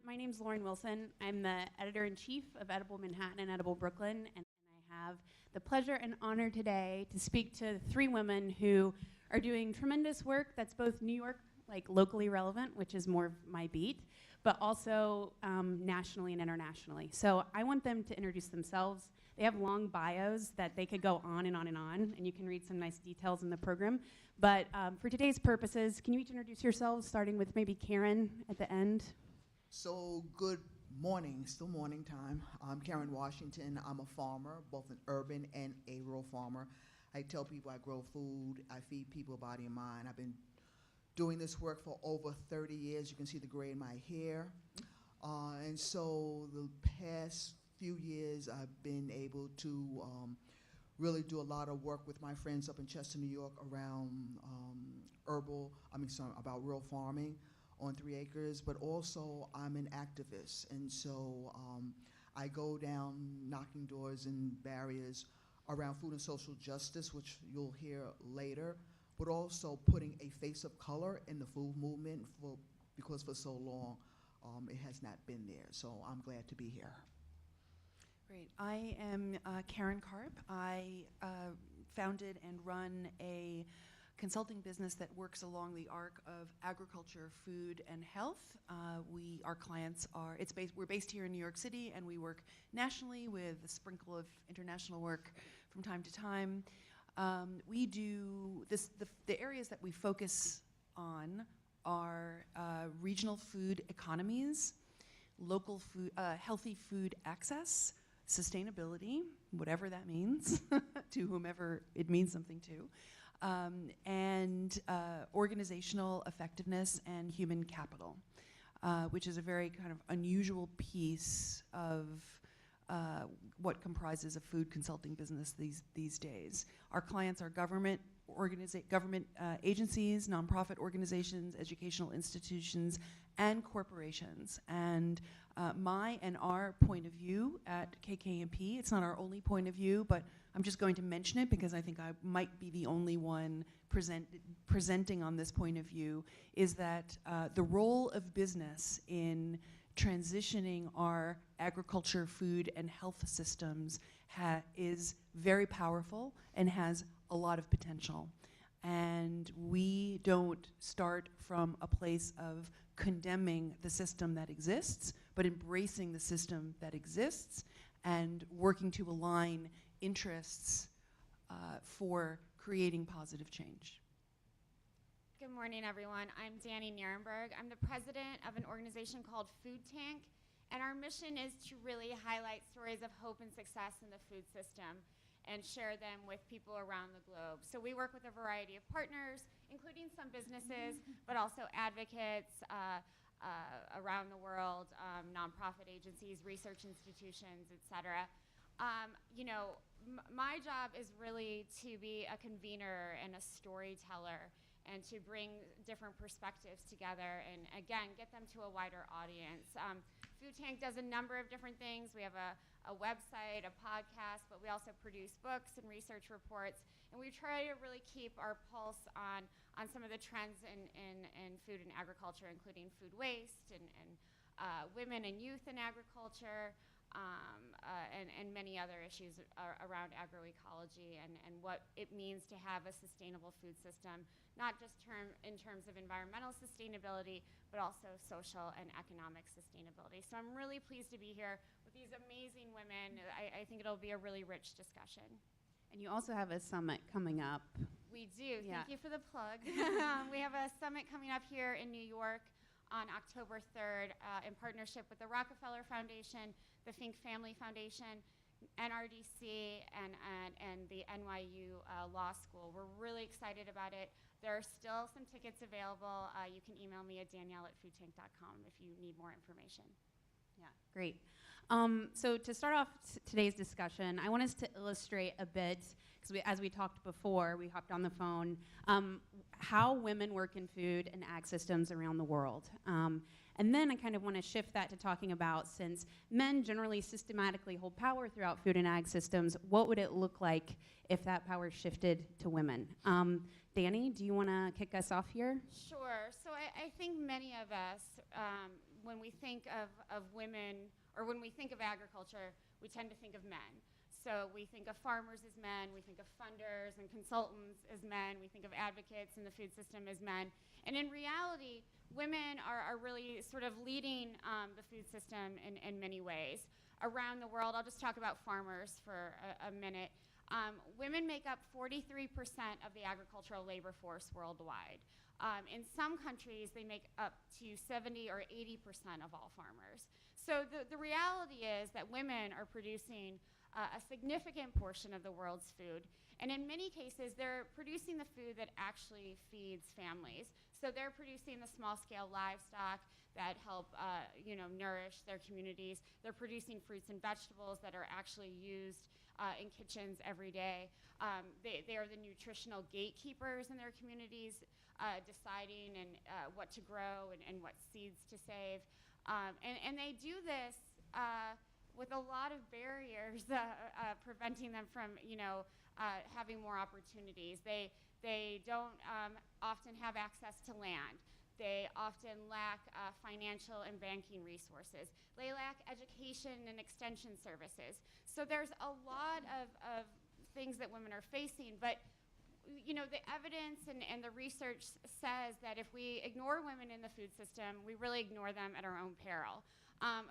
My name's Lauren Wilson. I'm the editor-in-chief of Edible Manhattan and Edible Brooklyn, and I have the pleasure and honor today to speak to three women who are doing tremendous work that's both New York, like locally relevant, which is more of my beat, but also nationally and internationally. So I want them to introduce themselves. They have long bios that they could go on and on and on, and you can read some nice details in the program. But for today's purposes, can you each introduce yourselves, starting with maybe Karen at the end? So good morning, still morning time. I'm Karen Washington. I'm a farmer, both an urban and a rural farmer. I tell people I grow food, I feed people body and mind. I've been doing this work for over 30 years. You can see the gray in my hair. And so the past few years I've been able to really do a lot of work with my friends up in Chester, New York around about rural farming on 3 acres, but also I'm an activist. And so I go down knocking doors and barriers around food and social justice, which you'll hear later, but also putting a face of color in the food movement because for so long it has not been there. So I'm glad to be here. Great. I am Karen Karp. I founded and run a consulting business that works along the arc of agriculture, food, and health. Our clients are, we're based here in New York City, and we work nationally with a sprinkle of international work from time to time. We do this, the areas that we focus on are regional food economies, local food, healthy food access, sustainability, whatever that means, to whomever it means something to, and organizational effectiveness and human capital, which is a very kind of unusual piece of what comprises a food consulting business these days. Our clients are government agencies, nonprofit organizations, educational institutions, and corporations. And my and our point of view at KKMP, it's not our only point of view, but I'm just going to mention it because I think I might be the only one presenting on this point of view, is that the role of business in transitioning our agriculture, food, and health systems is very powerful and has a lot of potential. And we don't start from a place of condemning the system that exists, but embracing the system that exists and working to align interests for creating positive change. Good morning, everyone. I'm Nierenberg. I'm the president of an organization called Food Tank, and our mission is to really highlight stories of hope and success in the food system and share them with people around the globe. So we work with a variety of partners, including some businesses, but also advocates around the world, nonprofit agencies, research institutions, et cetera. My job is really to be a convener and a storyteller and to bring different perspectives together and, again, get them to a wider audience. Food Tank does a number of different things. We have a website, a podcast, but we also produce books and research reports. And we try to really keep our pulse on some of the trends in food and agriculture, including food waste and women and youth in agriculture, and many other issues around agroecology and what it means to have a sustainable food system, not just in terms of environmental sustainability, but also social and economic sustainability. So I'm really pleased to be here with these amazing women. I think it'll be a really rich discussion. And you also have a summit coming up. We do. Yeah. Thank you for the plug. We have a summit coming up here in New York on October 3rd in partnership with the Rockefeller Foundation, the Fink Family Foundation, NRDC, and the NYU Law School. We're really excited about it. There are still some tickets available. You can email me at Danielle@foodtank.com if you need more information. Yeah, great. So to start off today's discussion, I want us to illustrate a bit, because as we talked before, we hopped on the phone, how women work in food and ag systems around the world. And then I kind of want to shift that to talking about, since men generally systematically hold power throughout food and ag systems, what would it look like if that power shifted to women? Danny, do you want to kick us off here? Sure. So I think many of us, when we think of women, or when we think of agriculture, we tend to think of men. So we think of farmers as men, we think of funders and consultants as men, we think of advocates in the food system as men. And in reality, women are really sort of leading the food system in many ways. Around the world, I'll just talk about farmers for a minute. Women make up 43% of the agricultural labor force worldwide. In some countries, they make up to 70 or 80% of all farmers. So the reality is that women are producing a significant portion of the world's food. And in many cases, they're producing the food that actually feeds families. So they're producing the small-scale livestock that help nourish their communities. They're producing fruits and vegetables that are actually used in kitchens every day. They are the nutritional gatekeepers in their communities, deciding what to grow and what seeds to save. And they do this with a lot of barriers preventing them from having more opportunities. They don't often have access to land. They often lack financial and banking resources. They lack education and extension services. So there's a lot of things that women are facing, but the evidence and the research says that if we ignore women in the food system, we really ignore them at our own peril.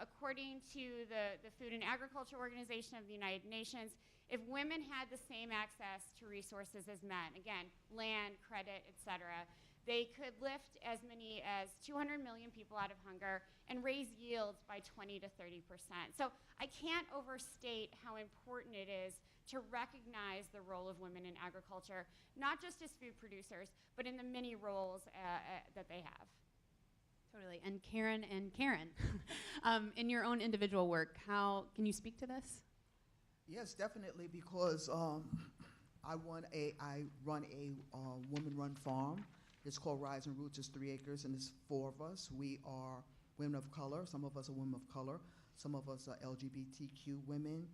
According to the Food and Agriculture Organization of the United Nations, if women had the same access to resources as men, again, land, credit, et cetera, they could lift as many as 200 million people out of hunger and raise yields by 20 to 30%. So I can't overstate how important it is to recognize the role of women in agriculture, not just as food producers, but in the many roles that they have. Totally. And Karen, in your own individual work, how can you speak to this? Yes, definitely, because I run a woman-run farm. It's called Rising Roots. It's 3 acres, and it's 4 of us. We are women of color. Some of us are women of color. Some of us are LGBTQ women.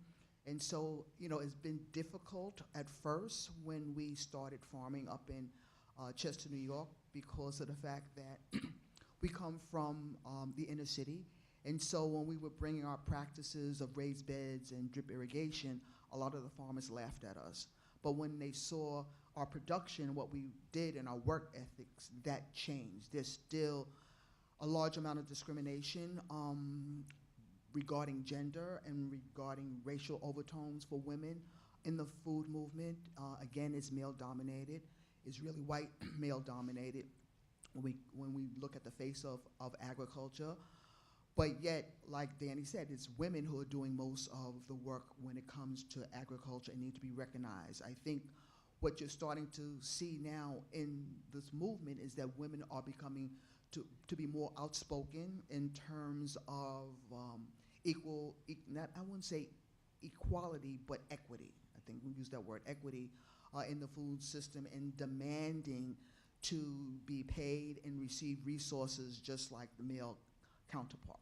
And so, it's been difficult at first when we started farming up in Chester, New York, because of the fact that we come from the inner city. And so when we were bringing our practices of raised beds and drip irrigation, a lot of the farmers laughed at us. But when they saw our production, what we did, and our work ethics, that changed. There's still a large amount of discrimination regarding gender and regarding racial overtones for women in the food movement. Again, it's male-dominated. It's really white male-dominated when we look at the face of agriculture. But yet, like Danny said, it's women who are doing most of the work when it comes to agriculture and need to be recognized. I think what you're starting to see now in this movement is that women are becoming to be more outspoken in terms of I wouldn't say equality, but equity. I think we use that word, equity, in the food system, and demanding to be paid and receive resources just like the male counterpart.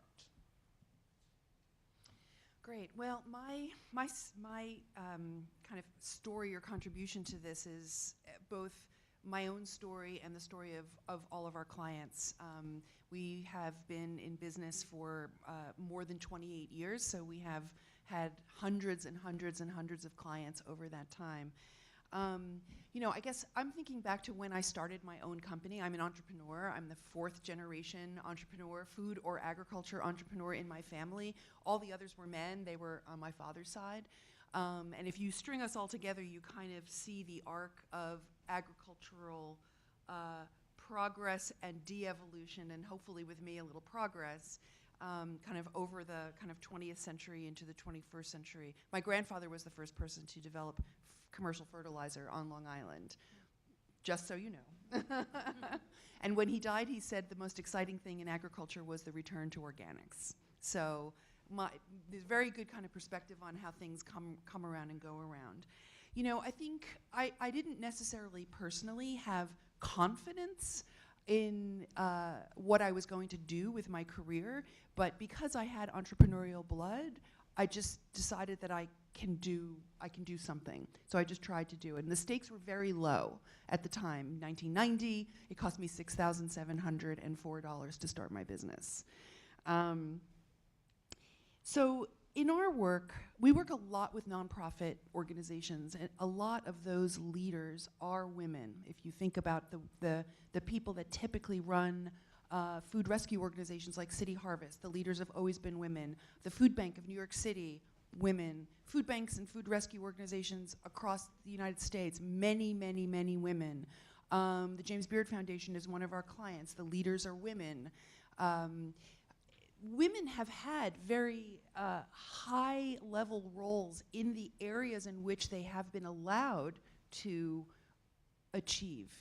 Great. Well, my kind of story or contribution to this is both my own story and the story of all of our clients. We have been in business for more than 28 years, so we have had hundreds and hundreds and hundreds of clients over that time. I guess I'm thinking back to when I started my own company. I'm an entrepreneur. I'm the 4th generation entrepreneur, food or agriculture entrepreneur in my family. All the others were men. They were on my father's side. And if you string us all together, you kind of see the arc of agricultural progress and de-evolution, and hopefully with me a little progress, kind of over the kind of 20th century into the 21st century. My grandfather was the first person to develop commercial fertilizer on Long Island, just so you know. And when he died, he said the most exciting thing in agriculture was the return to organics. So there's very good kind of perspective on how things come around and go around. I think I didn't necessarily personally have confidence in what I was going to do with my career, but because I had entrepreneurial blood, I just decided that I can do something. So I just tried to do it. And the stakes were very low at the time. 1990, it cost me $6,704 to start my business. So in our work, we work a lot with nonprofit organizations, and a lot of those leaders are women. If you think about the people that typically run food rescue organizations like City Harvest, the leaders have always been women. The Food Bank of New York City, women. Food banks and food rescue organizations across the United States, many, many, many women. The James Beard Foundation is one of our clients. The leaders are women. Women have had very high-level roles in the areas in which they have been allowed to achieve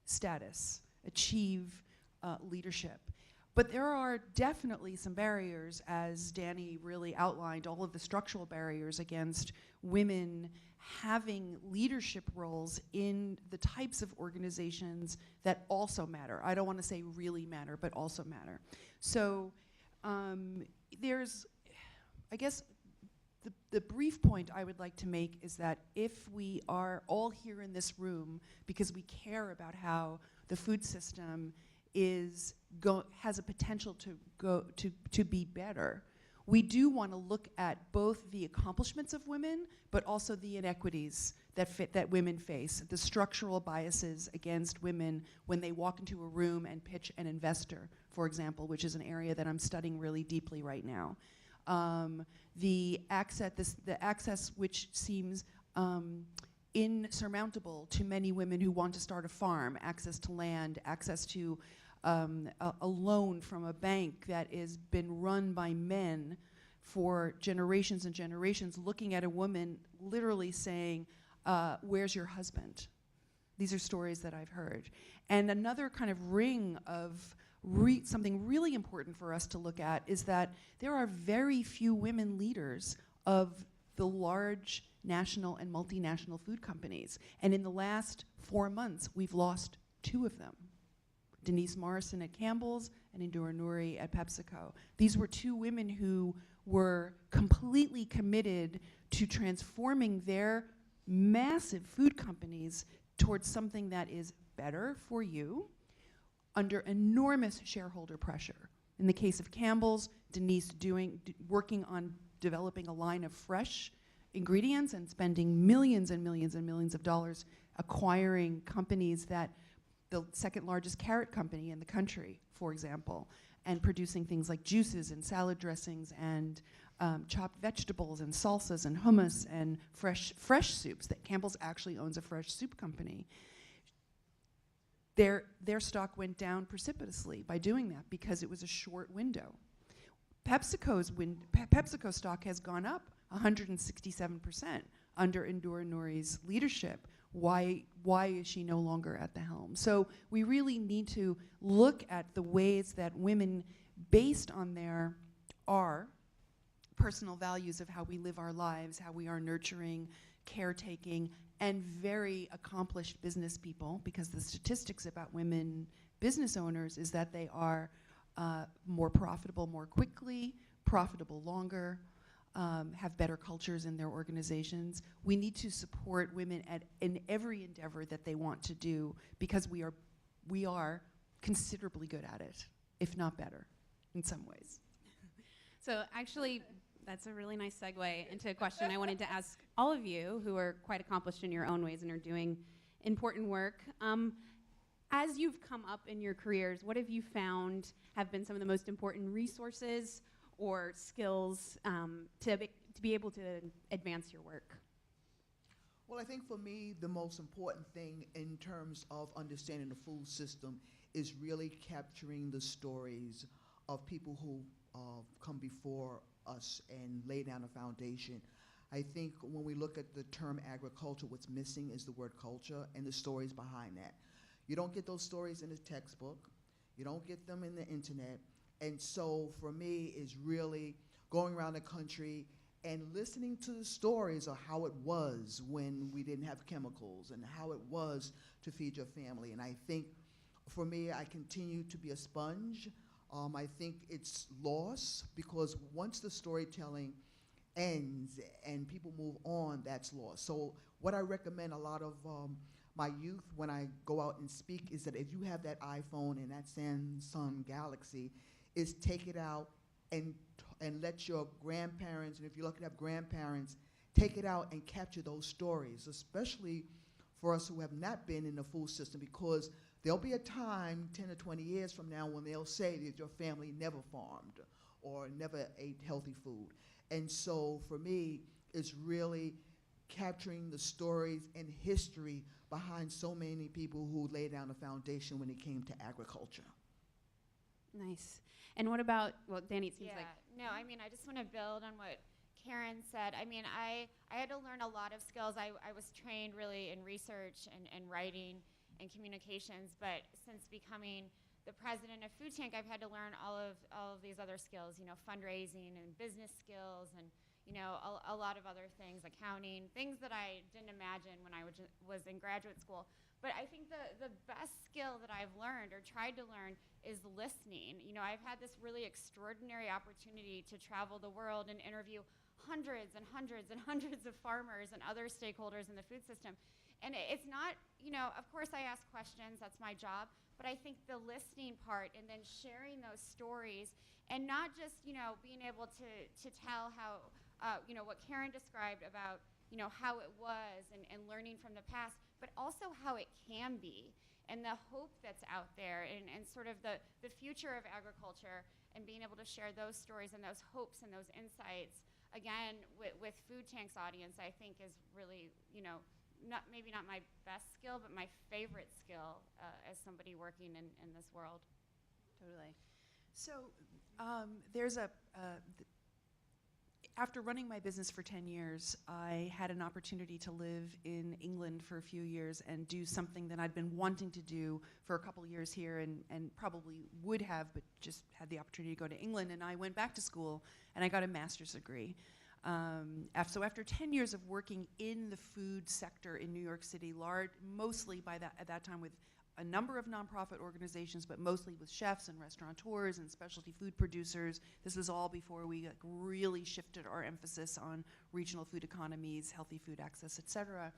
status, achieve leadership. But there are definitely some barriers, as Danny really outlined, all of the structural barriers against women having leadership roles in the types of organizations that also matter. I don't want to say really matter, but also matter. So there's, I guess, the brief point I would like to make is that if we are all here in this room because we care about how the food system has a potential to be better, we do want to look at both the accomplishments of women, but also the inequities that women face, the structural biases against women when they walk into a room and pitch an investor, for example, which is an area that I'm studying really deeply right now. The access which seems insurmountable to many women who want to start a farm, access to land, access to a loan from a bank that has been run by men for generations and generations, looking at a woman literally saying, where's your husband? These are stories that I've heard. And another kind of ring of something really important for us to look at is that there are very few women leaders of the large national and multinational food companies. And in the last 4 months, we've lost 2 of them. Denise Morrison at Campbell's and Indira Noory at PepsiCo. These were 2 women who were completely committed to transforming their massive food companies towards something that is better for you under enormous shareholder pressure. In the case of Campbell's, Denise working on developing a line of fresh ingredients and spending millions and millions and millions of dollars acquiring companies that the second largest carrot company in the country, for example, and producing things like juices and salad dressings and chopped vegetables and salsas and hummus and fresh soups. That Campbell's actually owns a fresh soup company. Their stock went down precipitously by doing that because it was a short window. PepsiCo's stock has gone up 167% under Indira Noory's leadership. Why is she no longer at the helm? So we really need to look at the ways that women, based on our personal values of how we live our lives, how we are nurturing, caretaking, and very accomplished business people, because the statistics about women business owners is that they are more profitable more quickly, profitable longer, have better cultures in their organizations. We need to support women in every endeavor that they want to do, because we are considerably good at it, if not better, in some ways. So actually, that's a really nice segue into a question I wanted to ask all of you who are quite accomplished in your own ways and are doing important work. As you've come up in your careers, what have you found have been some of the most important resources or skills to be able to advance your work? Well, I think for me, the most important thing in terms of understanding the food system is really capturing the stories of people who come before us and lay down a foundation. I think when we look at the term agriculture, what's missing is the word culture and the stories behind that. You don't get those stories in a textbook. You don't get them in the internet. And so for me, is really going around the country and listening to the stories of how it was when we didn't have chemicals and how it was to feed your family. And I think for me, I continue to be a sponge. I think it's lost because once the storytelling ends and people move on, that's lost. So what I recommend a lot of my youth when I go out and speak is that if you have that iPhone and that Samsung Galaxy, is take it out and let your grandparents, and if you're lucky to have grandparents, take it out and capture those stories, especially for us who have not been in the food system, because there'll be a time 10 or 20 years from now when they'll say that your family never farmed or never ate healthy food. And so for me, it's really capturing the stories and history behind so many people who laid down the foundation when it came to agriculture. Nice. And what about, well, Danny, it seems like. No, I mean, I just want to build on what Karen said. I mean, I had to learn a lot of skills. I was trained really in research and writing and communications, but since becoming the president of Food Tank, I've had to learn all of these other skills, you know, fundraising and business skills and, you know, a lot of other things, accounting, things that I didn't imagine when I was in graduate school. But I think the best skill that I've learned or tried to learn is listening. You know, I've had this really extraordinary opportunity to travel the world and interview hundreds and hundreds and hundreds of farmers and other stakeholders in the food system. And it's not, you know, of course I ask questions, that's my job, but I think the listening part and then sharing those stories and not just, you know, being able to tell how, you know, what Karen described about, you know, how it was and learning from the past, but also how it can be and the hope that's out there and sort of the future of agriculture and being able to share those stories and those hopes and those insights, again, with Food Tank's audience, I think is really, you know, maybe not my best skill, but my favorite skill as somebody working in this world. Totally. So there's after running my business for 10 years, I had an opportunity to live in England for a few years and do something that I'd been wanting to do for a couple years here and probably would have, but just had the opportunity to go to England. And I went back to school and I got a master's degree. So after 10 years of working in the food sector in New York City, mostly at that time with a number of nonprofit organizations, but mostly with chefs and restaurateurs and specialty food producers. This was all before we really shifted our emphasis on regional food economies, healthy food access, et cetera.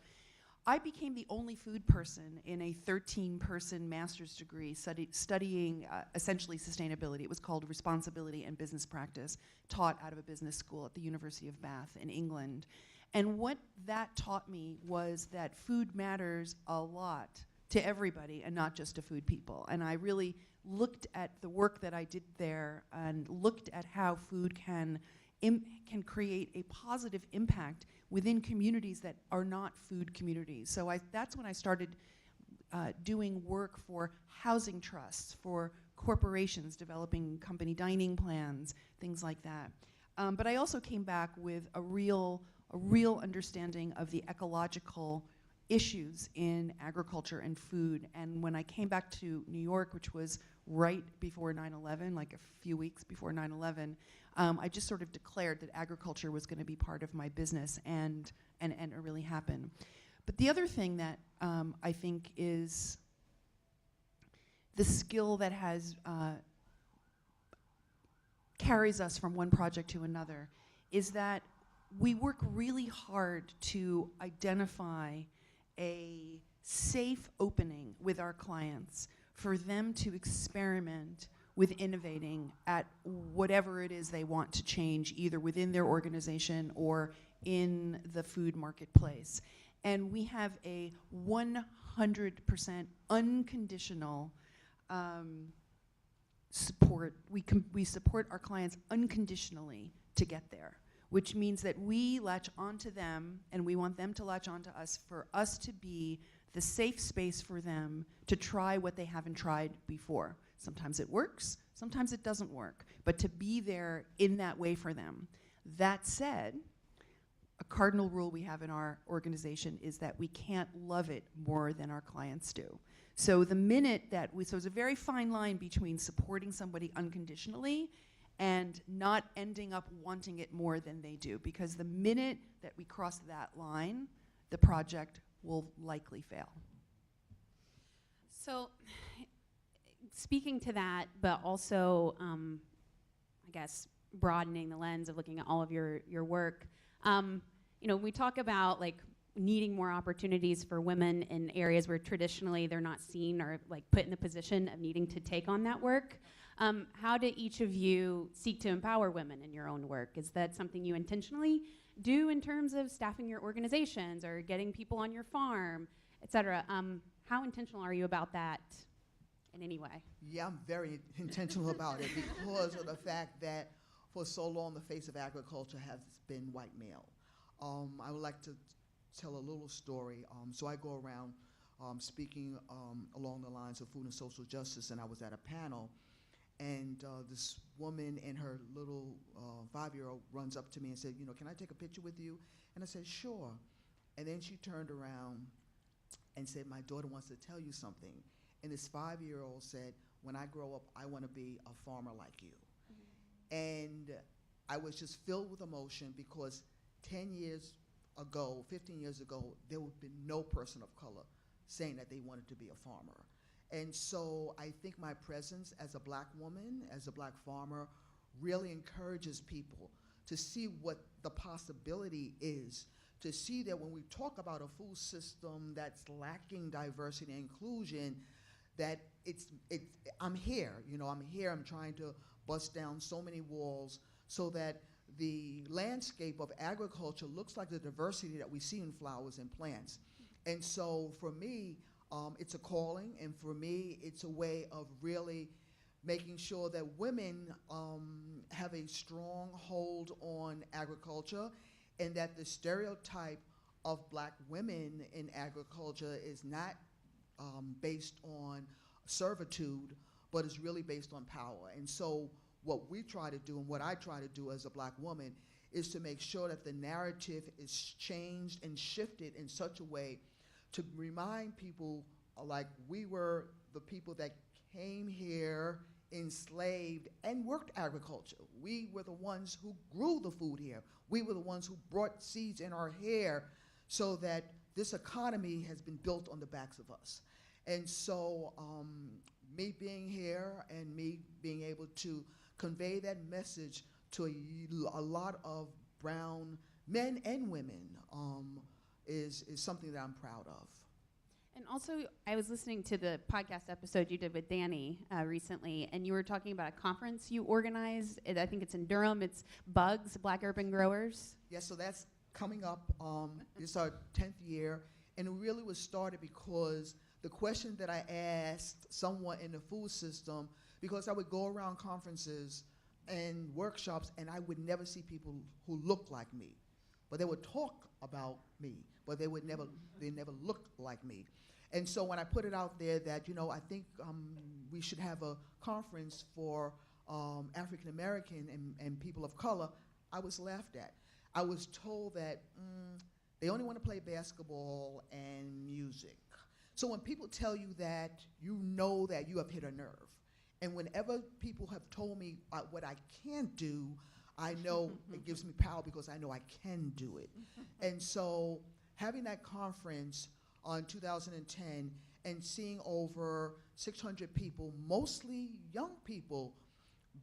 I became the only food person in a 13-person master's degree studying essentially sustainability. It was called Responsibility and Business Practice, taught out of a business school at the University of Bath in England. And what that taught me was that food matters a lot to everybody and not just to food people. And I really looked at the work that I did there and looked at how food can create a positive impact within communities that are not food communities. So that's when I started doing work for housing trusts, for corporations developing company dining plans, things like that. But I also came back with a real understanding of the ecological issues in agriculture and food. And when I came back to New York, which was right before 9/11, like a few weeks before 9/11, I just sort of declared that agriculture was going to be part of my business, and it really happened. But the other thing that I think is the skill that carries us from one project to another is that we work really hard to identify a safe opening with our clients for them to experiment with innovating at whatever it is they want to change, either within their organization or in the food marketplace. And we have a 100% unconditional support. We support our clients unconditionally to get there, which means that we latch onto them and we want them to latch onto us for us to be the safe space for them to try what they haven't tried before. Sometimes it works, sometimes it doesn't work, but to be there in that way for them. That said, a cardinal rule we have in our organization is that we can't love it more than our clients do. So the minute that so it's a very fine line between supporting somebody unconditionally and not ending up wanting it more than they do, because the minute that we cross that line, the project will likely fail. So, speaking to that, but also, I guess, broadening the lens of looking at all of your work. We talk about like needing more opportunities for women in areas where traditionally they're not seen or like put in the position of needing to take on that work. How do each of you seek to empower women in your own work? Is that something you intentionally do in terms of staffing your organizations or getting people on your farm, et cetera? How intentional are you about that in any way? Yeah, I'm very intentional about it because of the fact that for so long the face of agriculture has been white male. I would like to tell a little story. So I go around speaking along the lines of food and social justice, and I was at a panel, and this woman and her little 5-year-old runs up to me and said, can I take a picture with you? And I said, sure. And then she turned around and said, my daughter wants to tell you something. And this 5-year-old said, when I grow up, I want to be a farmer like you. Mm-hmm. And I was just filled with emotion because 10 years ago, 15 years ago, there would have been no person of color saying that they wanted to be a farmer. And so I think my presence as a black woman, as a black farmer, really encourages people to see what the possibility is, to see that when we talk about a food system that's lacking diversity and inclusion, that I'm here, I'm trying to bust down so many walls so that the landscape of agriculture looks like the diversity that we see in flowers and plants. And so for me, it's a calling, and for me, it's a way of really making sure that women have a strong hold on agriculture, and that the stereotype of black women in agriculture is not based on servitude, but is really based on power. And so what we try to do, and what I try to do as a black woman, is to make sure that the narrative is changed and shifted in such a way to remind people like we were the people that came here enslaved and worked agriculture. We were the ones who grew the food here. We were the ones who brought seeds in our hair so that this economy has been built on the backs of us. And so me being here and me being able to convey that message to a lot of brown men and women is something that I'm proud of. And also, I was listening to the podcast episode you did with Danny recently, and you were talking about a conference you organized. I think it's in Durham. It's Bugs, Black Urban Growers. Yes, so that's coming up. It's our 10th year, and it really was started because the question that I asked someone in the food system, because I would go around conferences and workshops, and I would never see people who looked like me. But they would talk about me, but they never looked like me. And so when I put it out there that, I think we should have a conference for African American and people of color, I was laughed at. I was told that they only want to play basketball and music. So when people tell you that, you know that you have hit a nerve. And whenever people have told me what I can't do, I know it gives me power because I know I can do it. And so having that conference on 2010 and seeing over 600 people, mostly young people,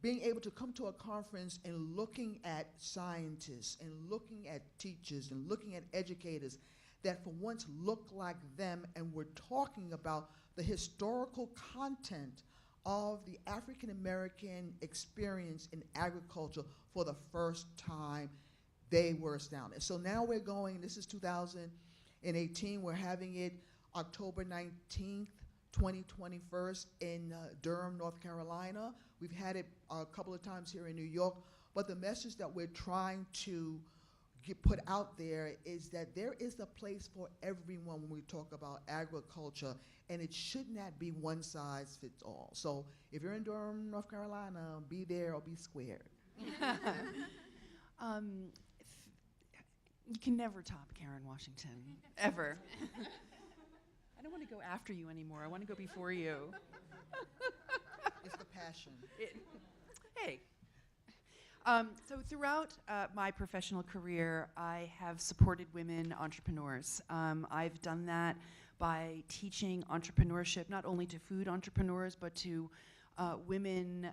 being able to come to a conference and looking at scientists and looking at teachers and looking at educators that for once look like them and were talking about the historical content of the African American experience in agriculture for the first time, they were astounded. So now we're going, this is 2018, we're having it October 19th, 2021 in Durham, North Carolina. We've had it a couple of times here in New York, but the message that we're trying to put out there is that there is a place for everyone when we talk about agriculture, and it should not be one size fits all. So if you're in Durham, North Carolina, be there or be squared. You can never top Karen Washington, ever. I don't want to go after you anymore. I want to go before you. It's the passion. Hey. So throughout my professional career, I have supported women entrepreneurs. I've done that by teaching entrepreneurship, not only to food entrepreneurs, but to women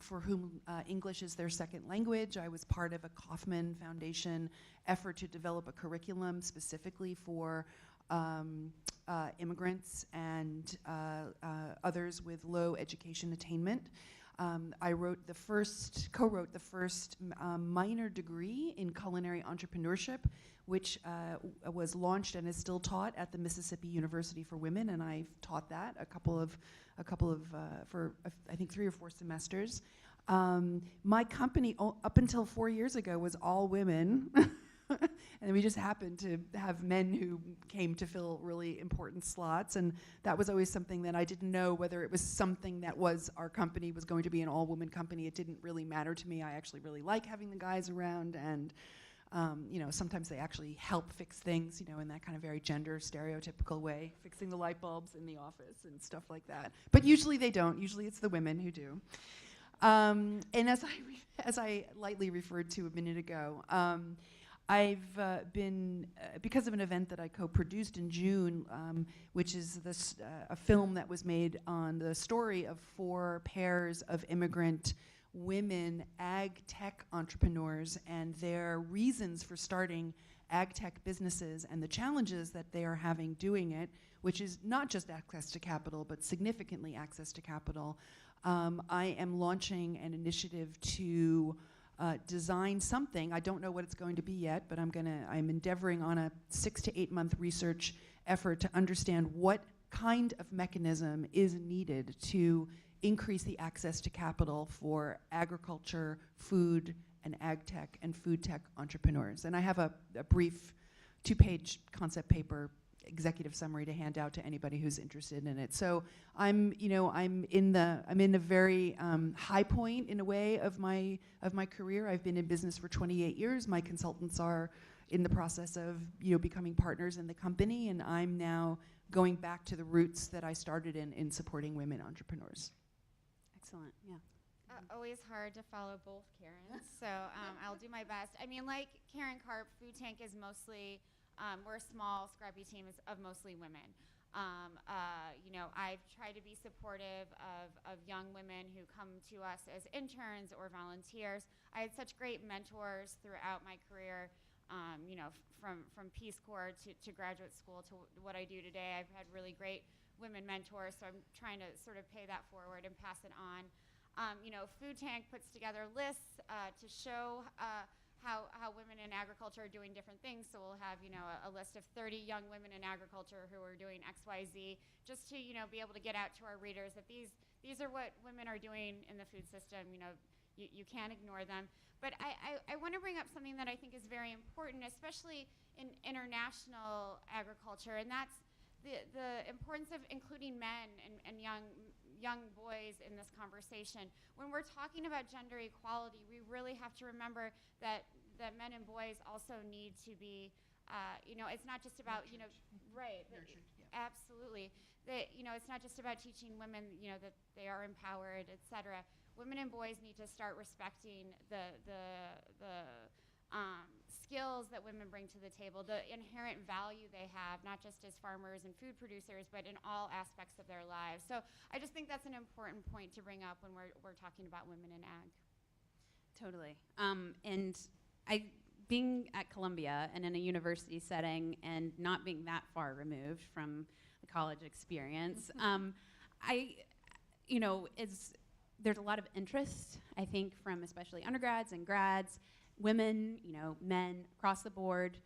for whom English is their second language. I was part of a Kauffman Foundation effort to develop a curriculum specifically for immigrants and others with low education attainment. I co-wrote the first minor degree in culinary entrepreneurship, which was launched and is still taught at the Mississippi University for Women, and I've taught that for I think 3 or 4 semesters. My company, up until 4 years ago, was all women. And we just happened to have men who came to fill really important slots, and that was always something that I didn't know whether it was something that was our company was going to be an all-woman company. It didn't really matter to me. I actually really like having the guys around, and sometimes they actually help fix things, in that kind of very gender stereotypical way, fixing the light bulbs in the office and stuff like that. But usually they don't. Usually it's the women who do. And as I lightly referred to a minute ago, I've been, because of an event that I co-produced in June, which is a film that was made on the story of 4 pairs of immigrant women ag tech entrepreneurs and their reasons for starting ag tech businesses and the challenges that they are having doing it, which is not just access to capital, but significantly access to capital. I am launching an initiative to design something. I don't know what it's going to be yet, but I'm endeavoring on a 6 to 8 month research effort to understand what kind of mechanism is needed to increase the access to capital for agriculture, food, and ag tech and food tech entrepreneurs. And I have a brief 2-page concept paper executive summary to hand out to anybody who's interested in it. So I'm in a very high point in a way of my career. I've been in business for 28 years. My consultants are in the process of becoming partners in the company, and I'm now going back to the roots that I started in supporting women entrepreneurs. Excellent. Yeah. Always hard to follow both Karens, so I'll do my best. I mean, like Karen Karp, Food Tank is mostly. We're a small, scrappy team of mostly women. I've tried to be supportive of young women who come to us as interns or volunteers. I had such great mentors throughout my career, from Peace Corps to graduate school to what I do today. I've had really great women mentors, so I'm trying to sort of pay that forward and pass it on. Food Tank puts together lists to show how women in agriculture are doing different things. So we'll have, a list of 30 young women in agriculture who are doing X, Y, Z, just to, be able to get out to our readers that these are what women are doing in the food system. You can't ignore them. But I want to bring up something that I think is very important, especially in international agriculture, and that's the importance of including men and young boys in this conversation. When we're talking about gender equality, we really have to remember that men and boys also need to be, it's not just about, right. Nurtured, yeah. Absolutely. It's not just about teaching women, that they are empowered, et cetera. Women and boys need to start respecting the skills that women bring to the table, the inherent value they have, not just as farmers and food producers, but in all aspects of their lives. So I just think that's an important point to bring up when we're talking about women in ag. Totally. And being at Columbia and in a university setting and not being that far removed from the college experience, there's a lot of interest, I think, from especially undergrads and grads, women, men across the board,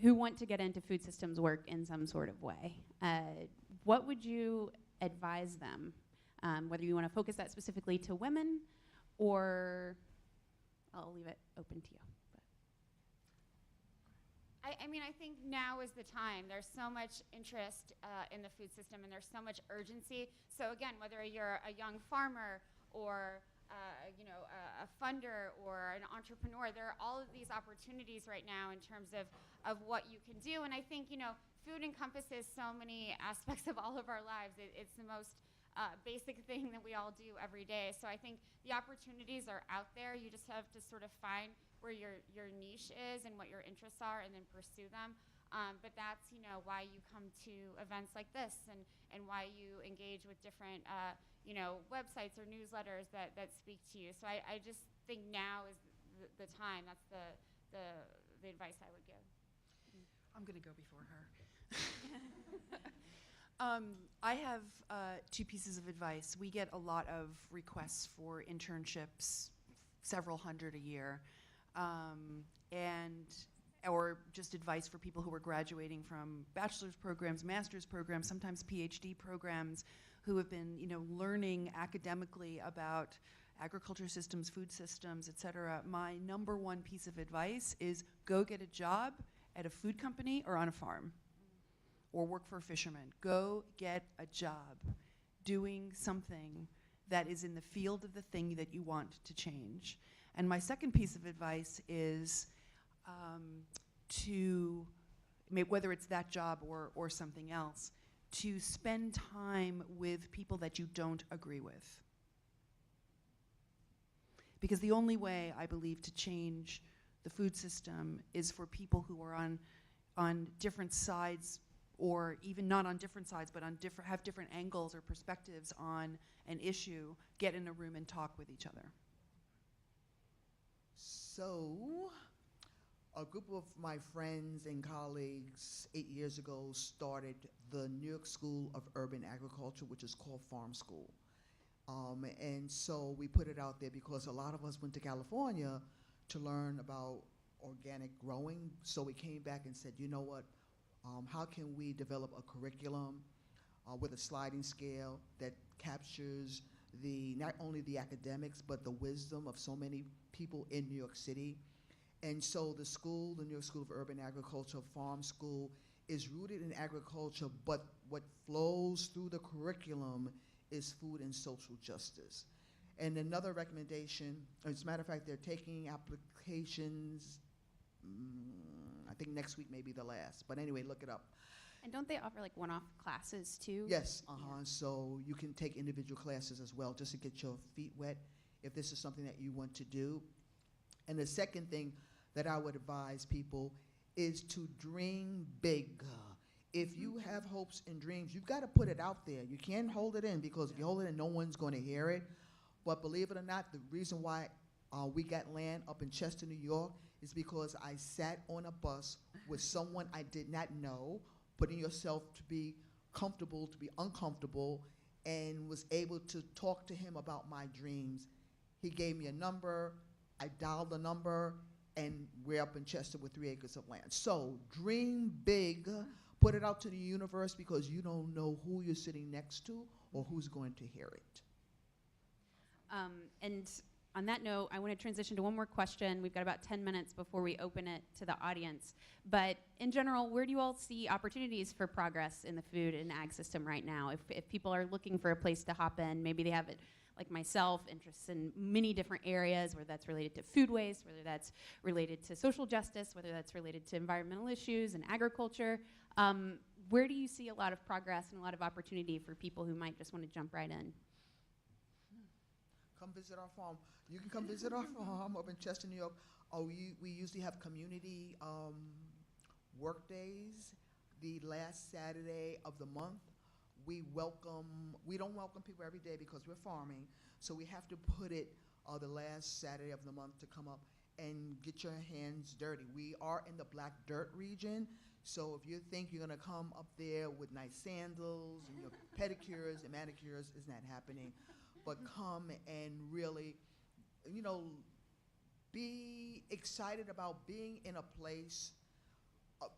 who want to get into food systems work in some sort of way. What would you advise them, whether you want to focus that specifically to women, or I'll leave it open to you. I think now is the time. There's so much interest in the food system, and there's so much urgency. So again, whether you're a young farmer or a funder or an entrepreneur, there are all of these opportunities right now in terms of what you can do. And I think, food encompasses so many aspects of all of our lives. It's the most basic thing that we all do every day. So I think the opportunities are out there. You just have to sort of find where your niche is and what your interests are, and then pursue them. But that's why you come to events like this, and why you engage with different websites or newsletters that speak to you. So I just think now is the time. That's the advice I would give. I'm going to go before her. I have two pieces of advice. We get a lot of requests for internships, several hundred a year, or just advice for people who are graduating from bachelor's programs, master's programs, sometimes PhD programs, who have been, learning academically about agriculture systems, food systems, et cetera. My number one piece of advice is go get a job at a food company or on a farm, or work for a fisherman. Go get a job doing something that is in the field of the thing that you want to change. And my second piece of advice is whether it's that job or something else, to spend time with people that you don't agree with. Because the only way, I believe, to change the food system is for people who are on different sides, or even not on different sides, but have different angles or perspectives on an issue, get in a room and talk with each other. So, a group of my friends and colleagues 8 years ago started the New York School of Urban Agriculture, which is called Farm School. And so we put it out there because a lot of us went to California to learn about organic growing. So we came back and said, you know what, how can we develop a curriculum with a sliding scale that captures not only the academics, but the wisdom of so many people in New York City. And so the New York School of Urban Agriculture, Farm School, is rooted in agriculture, but what flows through the curriculum is food and social justice. And another recommendation, as a matter of fact, they're taking applications, I think next week may be the last, but anyway, look it up. And don't they offer like one-off classes too? Yes, so you can take individual classes as well, just to get your feet wet if this is something that you want to do. And the second thing that I would advise people is to dream big. If you have hopes and dreams, you've got to put it out there. You can't hold it in, because if you hold it in, no one's going to hear it. But believe it or not, the reason why we got land up in Chester, New York, is because I sat on a bus with someone I did not know, putting yourself to be comfortable, to be uncomfortable, and was able to talk to him about my dreams. He gave me a number, I dialed the number, and we're up in Chester with 3 acres of land. So dream big, put it out to the universe, because you don't know who you're sitting next to or who's going to hear it. And on that note, I want to transition to one more question. We've got about 10 minutes before we open it to the audience. But in general, where do you all see opportunities for progress in the food and ag system right now? If people are looking for a place to hop in, maybe they have it, like myself, interests in many different areas, whether that's related to food waste, whether that's related to social justice, whether that's related to environmental issues and agriculture. Where do you see a lot of progress and a lot of opportunity for people who might just want to jump right in? Come visit our farm. You can come visit our farm up in Chester, New York. We usually have community work days the last Saturday of the month. We don't welcome people every day because we're farming, so we have to put it the last Saturday of the month to come up and get your hands dirty. We are in the Black Dirt region, so if you think you're gonna come up there with nice sandals and your pedicures and manicures, it's not happening. But come and really, be excited about being in a place,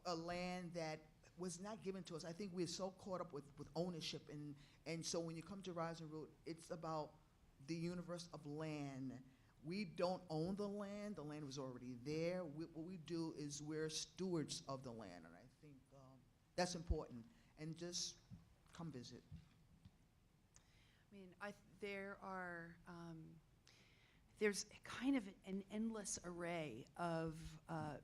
a land that was not given to us. I think we're so caught up with ownership, and so when you come to Rise and Root, it's about the universe of land. We don't own the land was already there. What we do is we're stewards of the land, and I think that's important. And just come visit. I mean, there's kind of an endless array of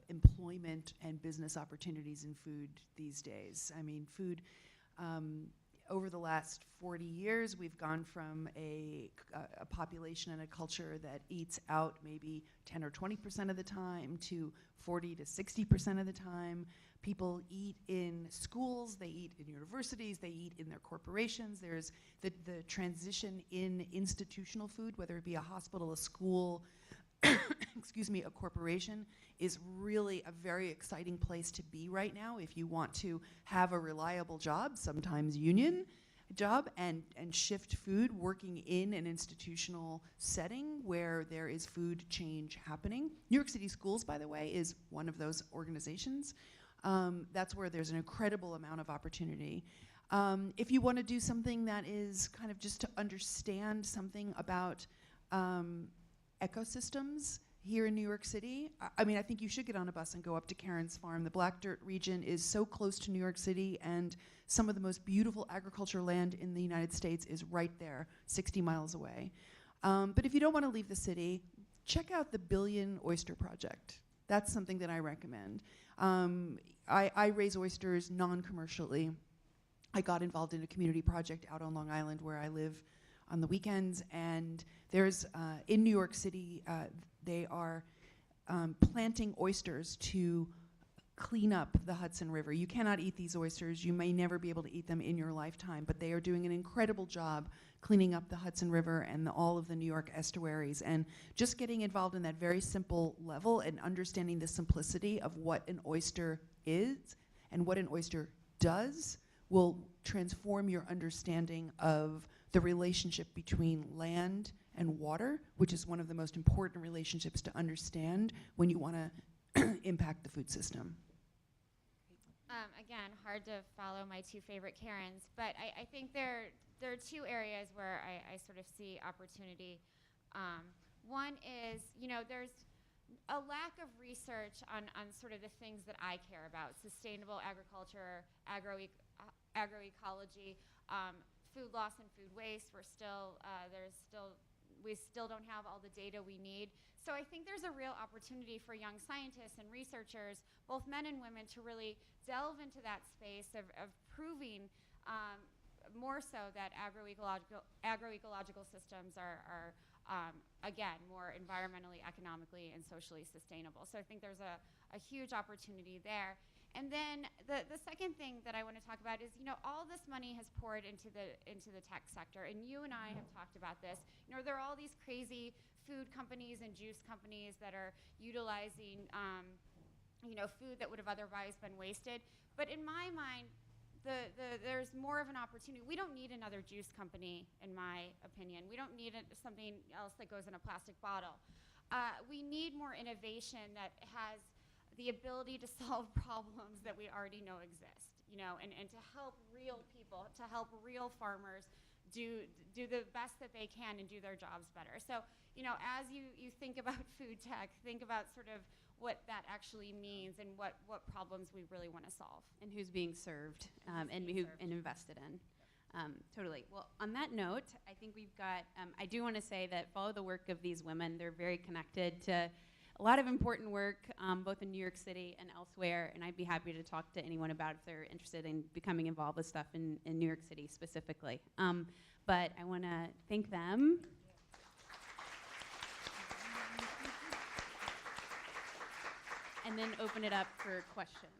employment and business opportunities in food these days. I mean, food, over the last 40 years, we've gone from a population and a culture that eats out maybe 10 or 20% of the time to 40 to 60% of the time. People eat in schools, they eat in universities, they eat in their corporations. There's the transition in institutional food, whether it be a hospital, a school, excuse me, a corporation, is really a very exciting place to be right now if you want to have a reliable job, sometimes union job, and shift food working in an institutional setting where there is food change happening. New York City Schools, by the way, is one of those organizations. That's where there's an incredible amount of opportunity. If you want to do something that is kind of just to understand something about ecosystems here in New York City, I mean, I think you should get on a bus and go up to Karen's farm. The Black Dirt region is so close to New York City, and some of the most beautiful agriculture land in the United States is right there, 60 miles away. But if you don't want to leave the city, check out the Billion Oyster Project. That's something that I recommend. I raise oysters non-commercially. I got involved in a community project out on Long Island where I live on the weekends, and there's, in New York City, they are planting oysters to clean up the Hudson River. You cannot eat these oysters. You may never be able to eat them in your lifetime, but they are doing an incredible job cleaning up the Hudson River and all of the New York estuaries. And just getting involved in that very simple level and understanding the simplicity of what an oyster is and what an oyster does will transform your understanding of the relationship between land and water, which is one of the most important relationships to understand when you want to impact the food system. Again, hard to follow my two favorite Karens, but I think there are two areas where I sort of see opportunity. One is, there's a lack of research on sort of the things that I care about: sustainable agriculture, agroecology, food loss and food waste. We still don't have all the data we need. So I think there's a real opportunity for young scientists and researchers, both men and women, to really delve into that space of proving more so that agroecological systems are again, more environmentally, economically, and socially sustainable. So I think there's a huge opportunity there. And then the second thing that I want to talk about is, all this money has poured into the tech sector, and you and I have talked about this. There are all these crazy food companies and juice companies that are utilizing, food that would have otherwise been wasted. But in my mind, there's more of an opportunity. We don't need another juice company, in my opinion. We don't need something else that goes in a plastic bottle. We need more innovation that has the ability to solve problems that we already know exist, and to help real people, to help real farmers do the best that they can and do their jobs better. So, as you think about food tech, think about sort of what that actually means and what problems we really want to solve. And who's being served and invested in. Totally. Well, on that note, I think we've got, I do want to say that follow the work of these women. They're very connected to a lot of important work, both in New York City and elsewhere, and I'd be happy to talk to anyone about if they're interested in becoming involved with stuff in New York City specifically. But I want to thank them. And then open it up for questions.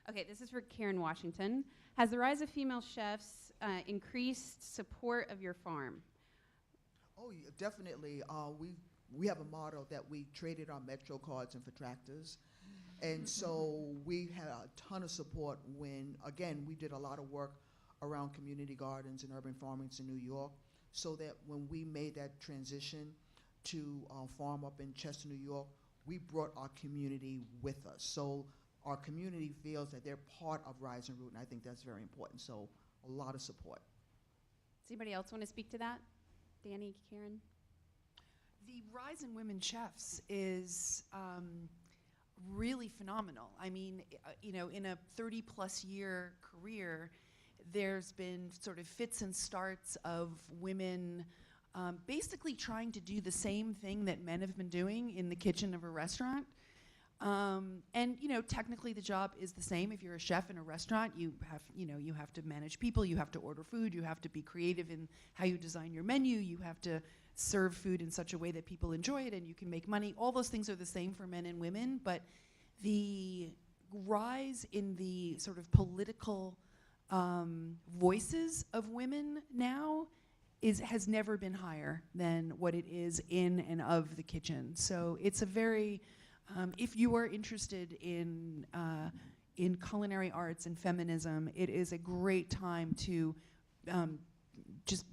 Okay, this is for Karen Washington. Has the rise of female chefs increased support of your farm? Oh, yeah, definitely. We have a motto that we traded our Metro cards in for tractors. And so we had a ton of support when, again, we did a lot of work around community gardens and urban farmings in New York, so that when we made that transition to farm up in Chester, New York, we brought our community with us. So our community feels that they're part of Rise and Root, and I think that's very important. So a lot of support. Does anybody else want to speak to that? Danny, Karen? The rise in women chefs is really phenomenal. I mean, in a 30-plus year career, there's been sort of fits and starts of women basically trying to do the same thing that men have been doing in the kitchen of a restaurant. And technically the job is the same. If you're a chef in a restaurant, you have to manage people, you have to order food, you have to be creative in how you design your menu, you have to serve food in such a way that people enjoy it and you can make money. All those things are the same for men and women, but the rise in the sort of political voices of women now has never been higher than what it is in and of the kitchen. So it's a very, if you are interested in culinary arts and feminism, it is a great time to just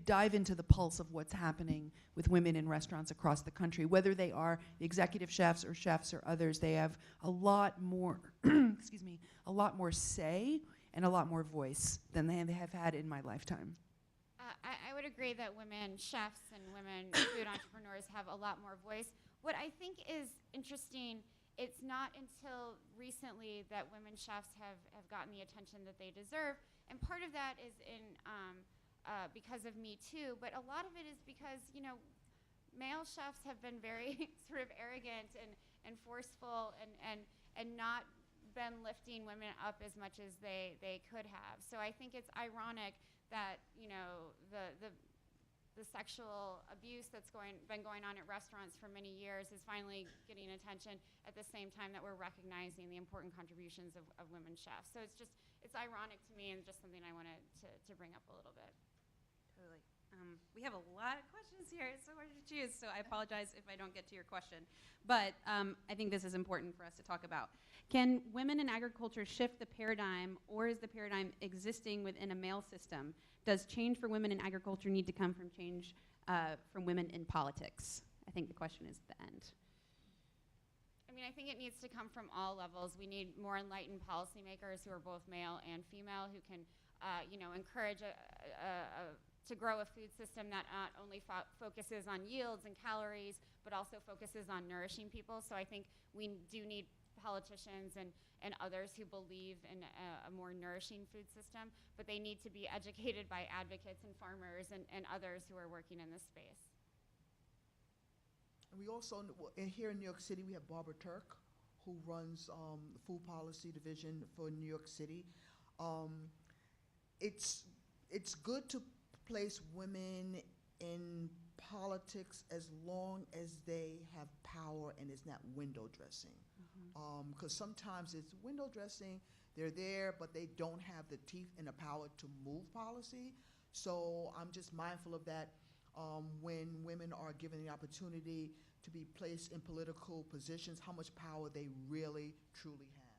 dive into the pulse of what's happening with women in restaurants across the country. Whether they are executive chefs or others, they have a lot more, excuse me, a lot more say and a lot more voice than they have had in my lifetime. I would agree that women chefs and women food entrepreneurs have a lot more voice. What I think is interesting, it's not until recently that women chefs have gotten the attention that they deserve. And part of that is because of Me Too, but a lot of it is because, male chefs have been very sort of arrogant and forceful and not been lifting women up as much as they could have. So I think it's ironic that the sexual abuse that's been going on at restaurants for many years is finally getting attention at the same time that we're recognizing the important contributions of women chefs. So it's ironic to me and just something I wanted to bring up a little bit. Totally. We have a lot of questions here. It's so hard to choose, so I apologize if I don't get to your question. But I think this is important for us to talk about. Can women in agriculture shift the paradigm, or is the paradigm existing within a male system? Does change for women in agriculture need to come from change from women in politics? I think the question is at the end. I mean, I think it needs to come from all levels. We need more enlightened policymakers who are both male and female, who can, encourage to grow a food system that not only focuses on yields and calories, but also focuses on nourishing people. So I think we do need politicians and others who believe in a more nourishing food system, but they need to be educated by advocates and farmers and others who are working in this space. And we also, here in New York City, we have Barbara Turk, who runs the food policy division for New York City. It's good to place women in politics as long as they have power and it's not window dressing. Because sometimes it's window dressing, they're there, but they don't have the teeth and the power to move policy. So I'm just mindful of that when women are given the opportunity to be placed in political positions, how much power they really, truly have.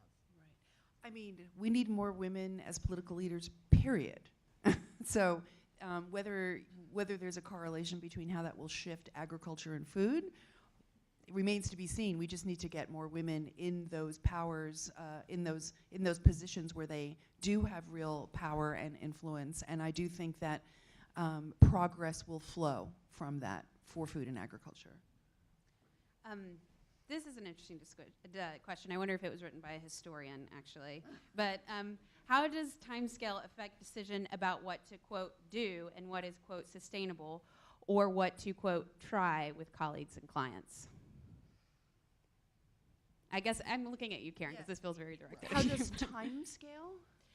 Right. I mean, we need more women as political leaders, period. So whether there's a correlation between how that will shift agriculture and food, it remains to be seen. We just need to get more women in those powers, in those positions where they do have real power and influence. And I do think that progress will flow from that for food and agriculture. This is an interesting question. I wonder if it was written by a historian, actually. But how does timescale affect decision about what to, quote, do and what is, quote, sustainable, or what to, quote, try with colleagues and clients? I guess I'm looking at you, Karen, because this feels very directed. How does time scale?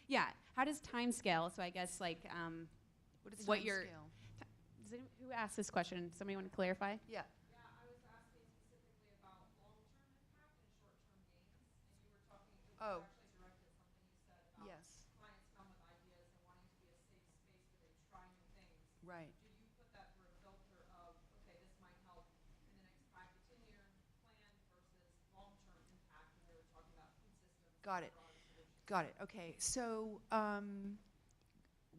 Yeah, how does time scale? So I guess like What is what time your scale? who asked this question? Somebody want to clarify? Yeah. Yeah, I was asking specifically about long-term impact and short-term gains, and you were talking, it was Oh. actually directed something you said about Yes. clients come with ideas and wanting to be a safe space where they try new things. Right. Do you put that through a filter of, okay, this might help in the next 5 to 10 year plan versus long-term impact, when we were talking about food systems? Got it. Got it. Okay. So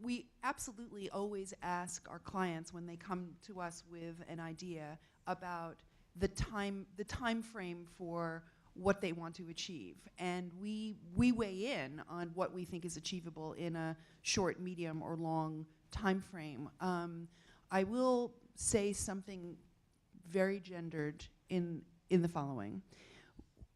we absolutely always ask our clients when they come to us with an idea about the time frame for what they want to achieve, and we weigh in on what we think is achievable in a short, medium, or long time frame. I will say something very gendered in the following.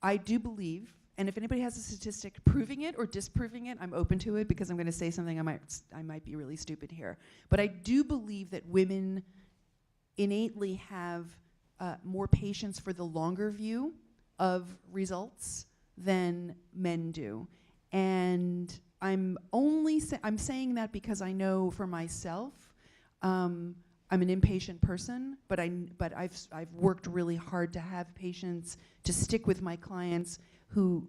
I do believe, and if anybody has a statistic proving it or disproving it, I'm open to it, because I'm going to say something I might be really stupid here. But I do believe that women innately have more patience for the longer view of results than men do. And I'm saying that because I know for myself, I'm an impatient person, but I've worked really hard to have patience, to stick with my clients who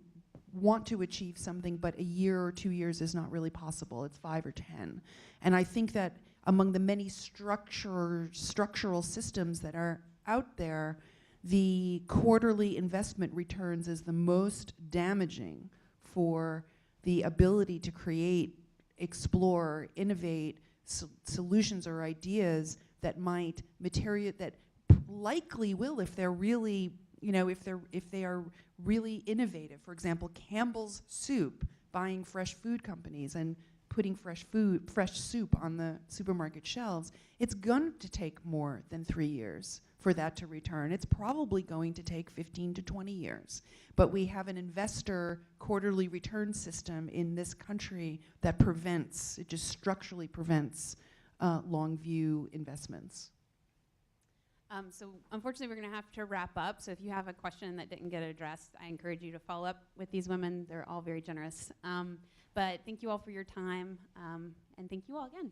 want to achieve something, but a year or 2 years is not really possible. It's 5 or 10. And I think that among the many structural systems that are out there, the quarterly investment returns is the most damaging for the ability to create, explore, innovate solutions or ideas that might that likely will, if they're really, if they are really innovative. For example, Campbell's Soup buying fresh food companies and putting fresh soup on the supermarket shelves. It's going to take more than 3 years for that to return. It's probably going to take 15 to 20 years. But we have an investor quarterly return system in this country that it just structurally prevents long view investments. So unfortunately, we're going to have to wrap up. So if you have a question that didn't get addressed, I encourage you to follow up with these women. They're all very generous. But thank you all for your time, and thank you all again.